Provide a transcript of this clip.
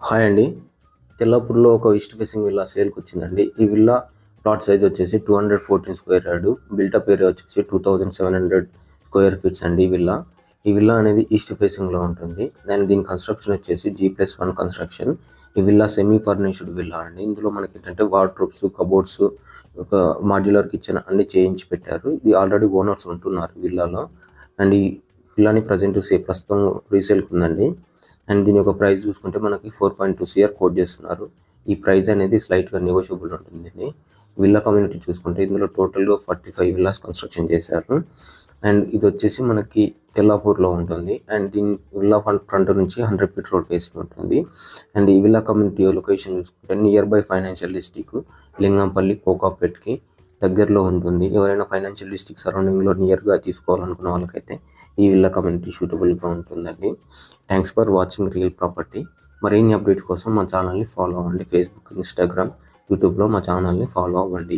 Hi అండి. తెల్లాపూర్‌లో ఒక east facing villa సేల్‌కి వచ్చిందండి. ఈ విల్లా ప్లాట్ సైజ్ వచ్చేసి 214 స్క్వేర్ యార్డ్. బిల్టప్ ఏరియా వచ్చేసి 2700 స్క్వేర్ ఫీట్స్ అండి ఈ విల్లా. ఈ విల్లా అనేది ఈస్ట్ ఫేసింగ్‌లో ఉంటుంది. దీని కన్స్ట్రక్షన్ వచ్చేసి G+1 కన్స్ట్రక్షన్. ఈ విల్లా సెమీ ఫర్నిష్డ్ విల్లా అండి. ఇందులో మనకేంటంటే వార్డ్‌రోబ్స్, కబోర్డ్స్, ఒక మాడ్యులర్ కిచెన్ అన్నీ చేయించి పెట్టారు. ఇది ఆల్రెడీ ఓనర్స్ ఉంటున్నారు విల్లాలో. ఈ విల్లాని ప్రస్తుతం రీసేల్‌కి ఉందండి. దీని యొక్క ప్రైస్ చూసుకుంటే మనకి 4.2 CR కోట్ చేస్తున్నారు. ఈ ప్రైస్ అనేది స్లైట్‌గా నెగోషియబుల్ ఉంటుందండి. విల్లా కమ్యూనిటీ చూసుకుంటే ఇందులో టోటల్‌గా 45 విల్లాస్ కన్స్ట్రక్షన్ చేశారు. ఇది వచ్చేసి మనకి తెల్లాపూర్‌లో ఉంటుంది. దీని విల్లా ఫ్రంట్ నుంచి 100 ఫీట్ రోడ్ ఫేసింగ్ ఉంటుంది. ఈ విల్లా కమ్యూనిటీ లొకేషన్ చూసుకుంటే nearby financial district Lingampally, కోకాపేట్‌కి దగ్గరలో ఉంటుంది. ఎవరైనా ఫైనాన్షియల్ డిస్ట్రిక్ట్ సరౌండింగ్‌లో నియర్‌గా తీసుకోవాలనుకున్న వాళ్ళకైతే ఈ విల్లా కమ్యూనిటీ సూటబుల్‌గా ఉంటుందండి. Thanks for watching real property. మరిన్ని అప్డేట్ కోసం మా ఛానల్ని ఫాలో అవ్వండి. ఫేస్బుక్, ఇన్స్టాగ్రామ్, యూట్యూబ్లో మా ఛానల్ని ఫాలో అవ్వండి.